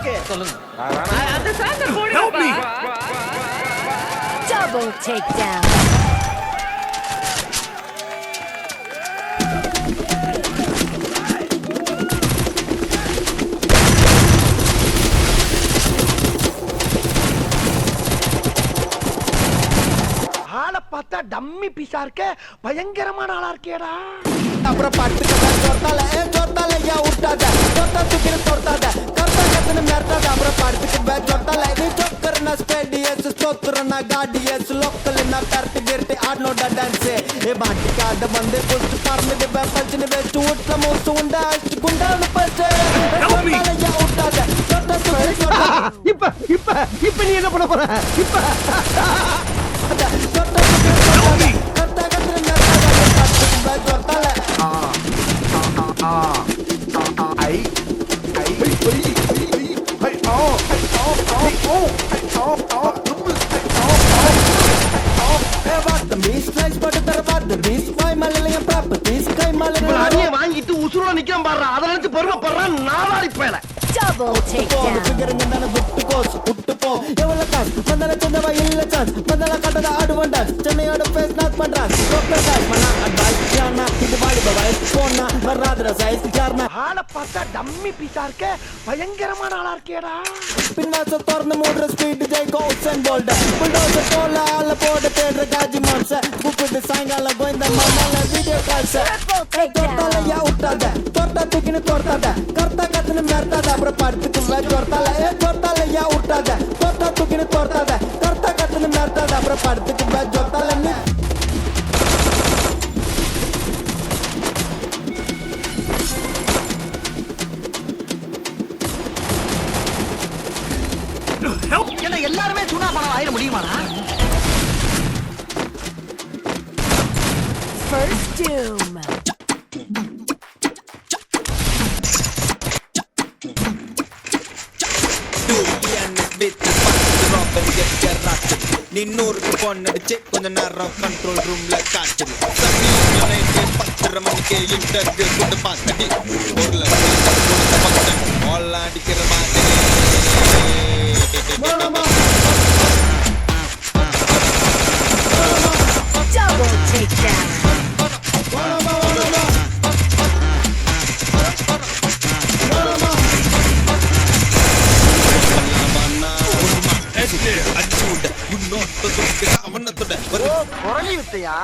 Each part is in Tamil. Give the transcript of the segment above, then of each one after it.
இருக்கு. சொல்லுங்க. அந்த சாங்க போடுங்கப்பா. Double takedown. ஆளை பார்த்தா டம்மி பீஸா இருக்க, பயங்கரமான ஆளா இருக்கேடா. அப்புறம் பட்டுக்க சொத்தால யா விட்டாத சொத்தா தூக்கிட்டு தொட்டாத கர்த்தா கத்துன்னு மிரட்டாத அப்புறம் படுத்துக்கு சொத்தால நீ சொக்கறனா ஸ்டேடியஸ் சொத்துறனா காடியஸ் லோக்கல்னா கரெக்ட் கிரட்டி ஆடனோட டான்ஸ் ஏ மாட்டிக்காத வந்து குஸ்ட் பறந்து பஞ்சனு வெச்சு உட்ல மோசு உண்டா அஷ்ட குண்டான பச்சை சொத்தால யா விட்டாத சொத்தா தூக்கிட்டு தொட்டாத இப்ப நீ என்ன பண்ண போற? இப்ப சொத்தா தூக்கிட்டு தொட்டாத கர்த்தா கத்துன்னு மிரட்டாத படுத்துக்கு சொத்தால வாங்கிட்டு உசுரோட நிக்காம பாடுறான். அதை நினைச்சு பெருமைப்படுறான். நாளாரி பேல Double takedown. ஆளை பார்த்தா டம்மி பீஸா இருக்க, பயங்கரமான ஆளா இருக்கேடா. பின்வாசல் திறந்து மூடுற ஸ்பீட் ஜெய்கோ உசேன் போல்ட் புல்டோசர் போல ஆள போட தேடுற காஜி மாம்ச கூப்பிட்டு சாயங்காலம் கோயந்த மாமால வீடியோ கால்ஸ் தொட்டால யா விட்டாத தொட்டா தூக்கின்னு தொட்டாத கர்த்தா கத்துன்னு மிரட்டாத அப்புறம் படுத்துக்கு தொட்டால தொட்டால யா விட்டாத தொட்டா தூக்கின்னு தொட்டாத கர்த்தா கத்துன்னு மிரட்டாத அப்புறம் படுத்துக்கு தொட்டால நீ என்ன எல்லாருமே சுனா பணம் ஆயிட முடியுமாடா? First doom. நின்னூருக்கு பொண்ணடிச்சு கொஞ்ச நேரம் கண்ட்ரோல் ரூம்ல காய்ச்சல் 10 மணிக்கு இன்டர்வியூ கொண்டு பார்த்தடி ஒரு லட்சம் அடிக்கிற மாதிரி Double takedown. குரலி வித்தையா?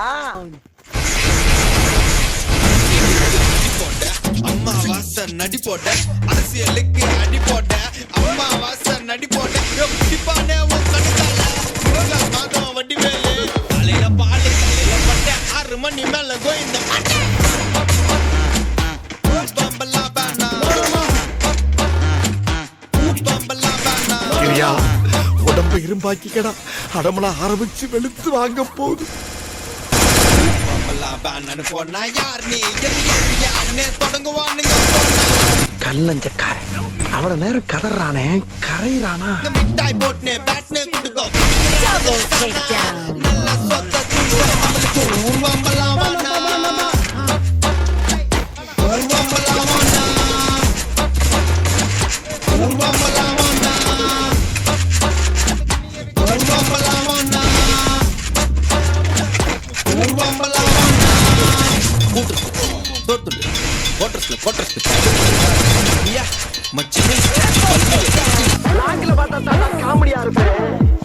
அம்மா வாச நடி போட்ட அரசியலுக்கு அடி போட்ட அம்மா வாச நடி போட்ட பிடிப்பானே உன் கடுத்தால மாதம் வட்டி வேலு தலையில பாலு தலையில பட்ட 6 மணி மேல கோயந்த உடம்பு இரும்பாக்கிக்கடா அடமலா ஆரம்பிச்சு வெளுத்து வாங்க போகுது கல்லஞ்சக்காரன் அவ்வளவு நேரம் கதறானே, கரையிறானா? Double takedown. நாங்கள பார்த்தா காமெடியா இருப்பேன்,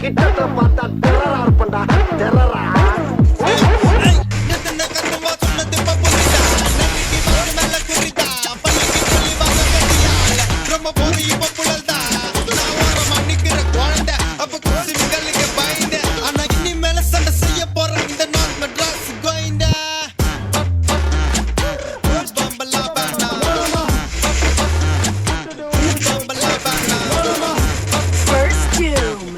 கிட்டத்தை பார்த்தா டெரரா இருப்பேன்டா. டெரரா First doom.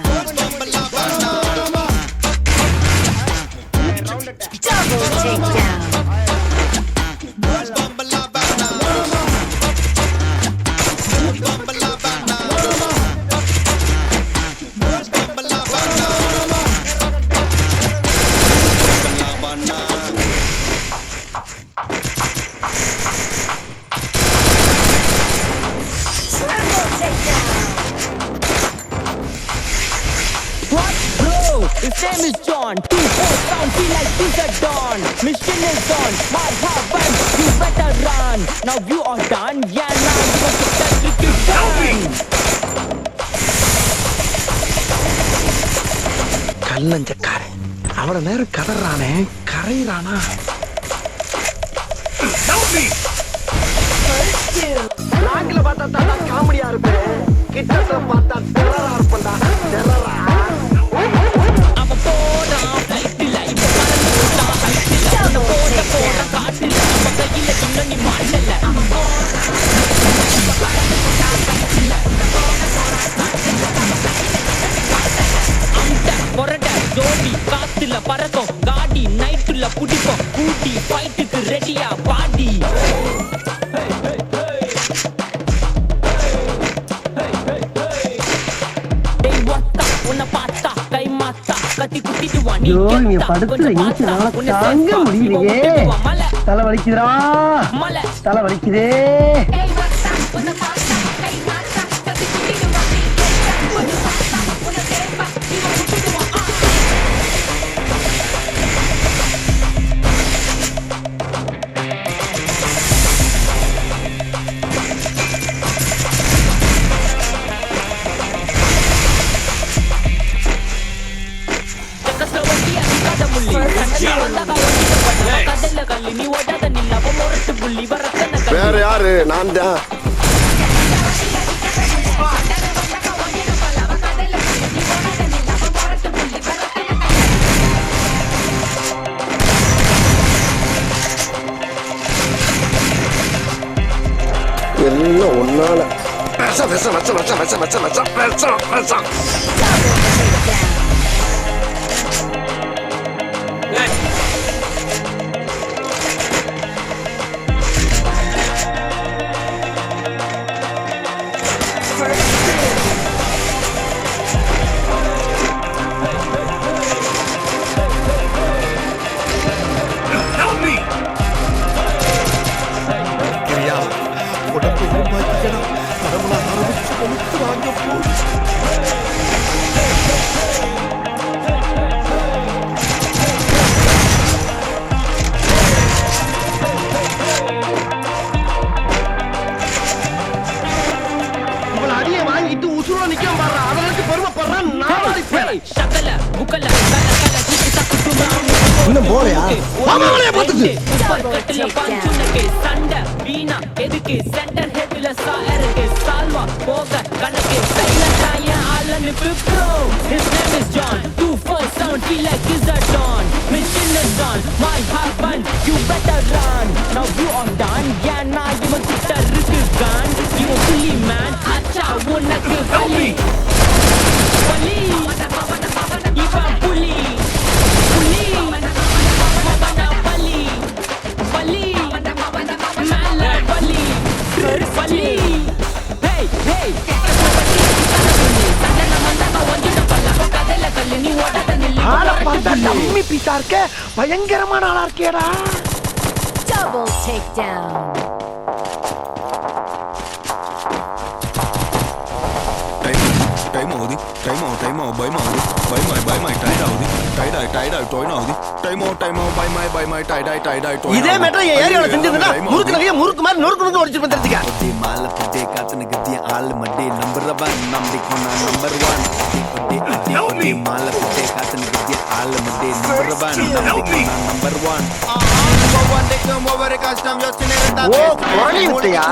His name is John. 2-4 sound feel like he's a Don. Mission is on. Marhaban, you better run. Now you are done. Yeah, now you must get that tricky done. கல்லஞ்சக்காரன் அவன நேரம் கதறானே கரையிறானா? நாங்கள பார்த்தா தான் காமெடியா இருப்பேன், கிட்டத்த பார்த்தா டெரரா இருப்பேன்டா. டெரரா அவன் போடான் ஃப்ளைட்டில் இப்போ பறந்து போடான் ஹைட்டில் அவனை போட போட காட்டில் அவன் கையில் இன்னும் நீ மாட்டல அவன் அந்த பொரட்ட ஜோடி காத்துல பறக்கும் காடி நைட்டுல புடிப்போம் கூட்டி ஃபைட்டுக்கு ரெடியா பாடி கத்தி குத்திடுவா நீ படுத்து தாங்க முடியலையே. தலை வலிக்குதுடா, தலை வலிக்குதே. வேற யாரு? நான் தான். எல்லாம் ஒன்னால விஷம் விஷம் விஷம் விஷம் விஷம் விஷம் விஷம் விஷம் விஷம். இன்னும் போறியா? சண்டை வீணா எதுக்கு சென்டர் ஹெட்ல சாருக்கு சால்வா போக கணக்கு சைலண்டாய ஆளனு bro. His name is John. 2-4 sound feel like he's a Don. Mission is on. My husband, you better run. Now you are done. Yeah, now you must get a risky gun. You a bully man. Acha உனக்கு வலி வலி இவன் புலி புலி வலி வலி மேல வலி வலி. Hey hey ஆளை பார்த்தா டம்மி பீஸா இருக்க, பயங்கரமான ஆளா இருக்கேடா. Double takedown. Trái màu đi, trái màu bấy màu đi, bấy mày trái đầu đi, trái đời tối nào đi, trái màu bay mày trái đời tối. இதே மேட்டர் என் ஏரியாவுல செஞ்சிருந்தா முறுக்கு நகைய முறுக்கு மாதிரி நொறுக்கு ஒடிச்சிட்டு வந்துருச்சுங்க. ஒட்டி மாலை புட்டே காத்துன கத்திய ஆள் மட்டே நம்பர் 1 நம்பிக்கை நான் நம்பர் 1 ஒட்டி மாலை புட்டே காத்துன கத்திய ஆள் மட்டே நம்பர் 1 நம்பிக்கை நான் நம்பர் 1 ஒவ்வொன்றைக்கும் ஒவ்வொரு கஷ்டம் யோசனை இருந்தா கோழி விட்டியா?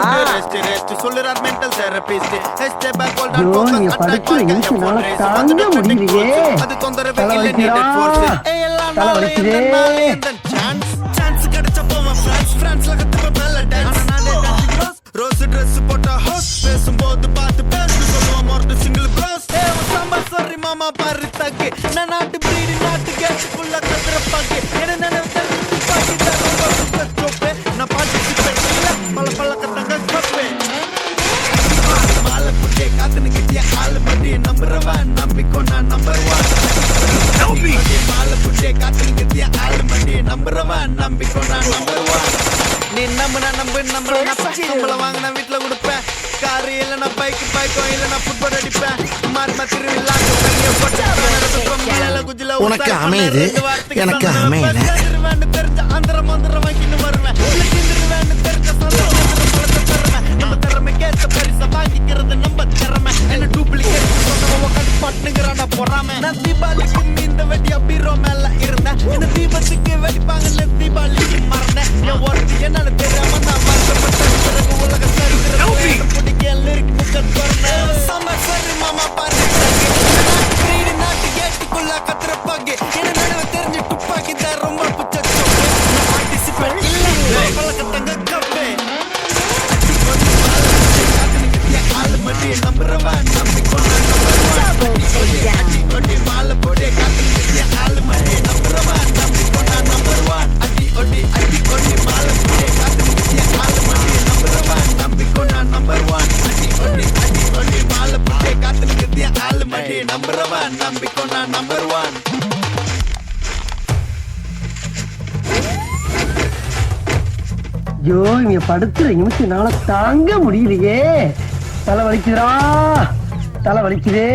ரெஸ்ட் சொல்லுறார் mental therapist step back hold ஐயோ, நீ படிக்கிற இன்ஷுனால தாங்க முடியலையே. அது தொந்தரவு தலை இல்லை வலிக்குதா? நீடட் ஃபோர்ஸ் எல்லாம் தலை வலிக்குதே. சான்ஸ் கிடைச்ச போவேன் பிரான்ஸ்ல கத்துப்ப நல்ல டான்ஸ் ரோஸ் ட்ரெஸ் போட்ட ஹோஸ் பேசும்போது பார்த்து பேசு சொல்லுவோம் மொரட்டு சிங்கிள் ப்ரோஸ் சாம்பார் சாரி மாமா பாரு தக்கு நான் நாட்டு பிரீடு நாட்டு கேட்டுக்குள்ள கத்துற பாக்கு என்ன நினைவு பாக்கி தரோப்பே நான் பார்ட்டிசிபேட் இல்ல பல கத்தங்க கப்பே மாலை புட்டே காத்துன கிட்டிய ஆள் மடி நம்பர் 1 நம்பிக்கை நான் நம்பர் 1 மாலை புட்டே காத்துன கிட்டிய ஆள் மடி நம்பர் 1 நம்பிக்கை நான் நம்பர் 1 நீ நம்புனா நம்மள வாங்கின வீட்டுல கொடுப்பேன் காரு இல்லைன்னா பைக்கோ இல்லைன்னா ஃபுட்பால் அடிப்பேன் மாறி திருவிழா குஜில உனக்கு அமையுது, எனக்கு அமையல. தெரிஞ்ச ஆந்திர மந்திரம் வாங்கின்னு வருவேன். தெரிஞ்ச நம்ம திறமைக்கேற்ற பரிசை வாங்கிக்கிறது நம்ம திறமை. என்ன டூப்ளிகேட் பட்டுங்கிறான பொறாம. நான் தீபாவளிக்கு இந்த வெடி அப்பீரோ மேல இருந்தேன். என்ன தீபத்துக்கு வெடிப்பாங்கன்னு தீபாவளிக்கு மறந்தேன். என் ஒருத்தி என்னன்னு தெரியாம நான் வருத்தப்பட்டேன். பிறகு உலக சரித்திரம் பிடிக்க லிரிக் புக்க திறந்தேன். சம்மர் சரி மாமா பாரு நாட்டு கேட்டுக்குள்ள கத்துற பாக்கு. என்ன நடுவே தெரிஞ்சு துப்பாக்கி தான் ரொம்ப புச்ச பார்ட்டிசிபேட் பழக்கத்தங்க கப்பே. ஆளு மட்டி நம்புறவன் நம்பிக்கொண்ட Double takedown. ஒட்டி மாலை போட்டே காத்து ஆளு மட்டி நம்புறவன் நம்பிக்கொண்ட நம்பர் ஒன். அடி ஒட்டி மாலை போட்டே காத்து ஆளு மட்டி நம்புறவன் நம்பிக்கொண்ட நம்பர் ஒன். அடி ஒட்டி மாலை போட்டே காத்து ஆளு மட்டி நம்புறவன் நம்பிக்கொண்ட நம்பர் ஒன். ஐயோ இங்க படுத்துற நிமிஷம்னால தாங்க முடியலையே. தலை வலிக்குதுடா, தலை வலிக்குதே.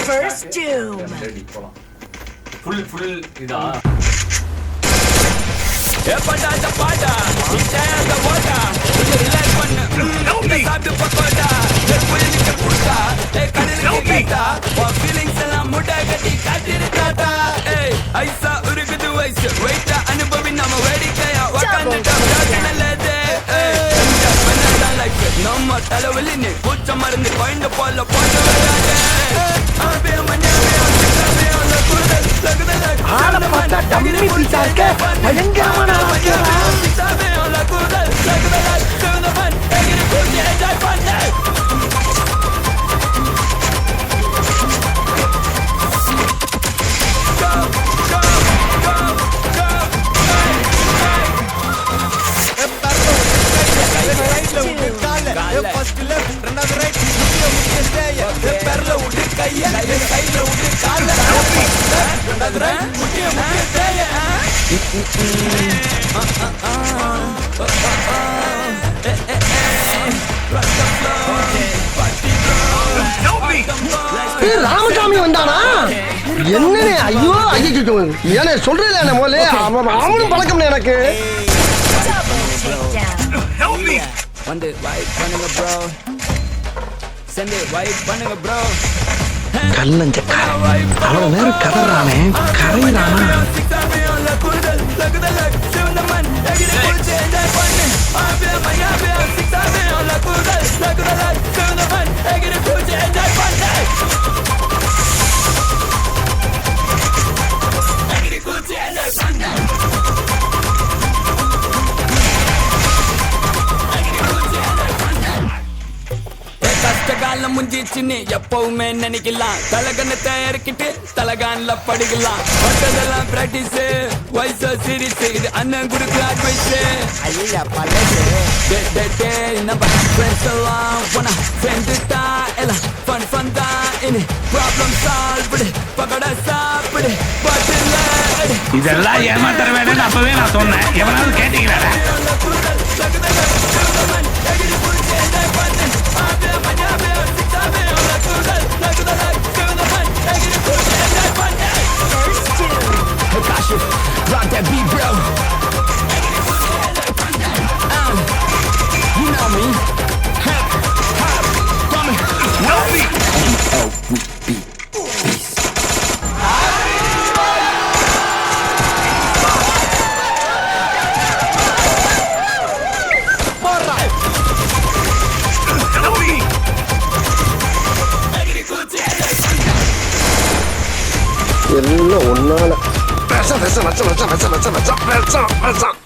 First doom. Full இதா ஏப்படா அந்த பாடா இட்டே அந்த வாடா கொஞ்சம் ரிலாக்ஸ் பண்ணு இந்த சாப்பிட்டு பக்கோடா புளி நிக்க புட்டா கடலுக்கு கேட்டா உன் ஃபீலிங்ஸ் எல்லாம் முட்டை கட்டி காட்டிருக்காட்டா ஐசா உருகுது வயசு வெயிட்டா அனுபவி நம்ம வேடிக்கையா உக்காந்துட்டா நல்லது நம்ம தலைவலின்னு பூச்ச மருந்து பாயிண்ட் போல போட்டு விளையாடு First left, another right, perla wood kaiya, side wood kala, another right, mutiya teya. Ramasamy வந்தானா? என்னனே ஐயோ ஐயோ ஏனே சொல்றேன் என்ன மோலே அவனும் பழக்கம் எனக்கு. Double takedown. வந்து வைப் பண்ணுங்க ப்ரோ சென்ட் வைப் பண்ணுங்க ப்ரோ கல்லஞ்சக்காரன் அவ்வளவு நேரம் கதறானே கரையிறானா? கஷ்டகாலம் முஞ்சிச்சுன்னு எப்பவுமே நினைக்கலாம். தலகணத்தை இறக்கிட்டு தலகான்ல படிக்கலாம். பட்டதெல்லாம் பிராக்டிஸ் வயசு சீரிஸ் இது அண்ணன் குடுக்கு அட்வைஸ். ஐயா பல்லது நம்ம ஃப்ரெண்ட்ஸ் எல்லாம் போனா சேர்ந்துட்டா எல்லாம் ஃபன் ஃபன் தான் இனி ப்ராப்ளம் சால்வ்டு பகட சாப்பிடு பாட்டுல இதெல்லாம் ஏமாத்தர வேணும்னு அப்பவே நான் சொன்னேன். எவனாவது கேட்டீங்களா? Rock that beat, bro. You know me. Come here. No beat. Peace. எல்லாம் ஒன்னால விஷம் விஷம் விஷம் விஷம் விஷம் விஷம் விஷம் விஷம் விஷம்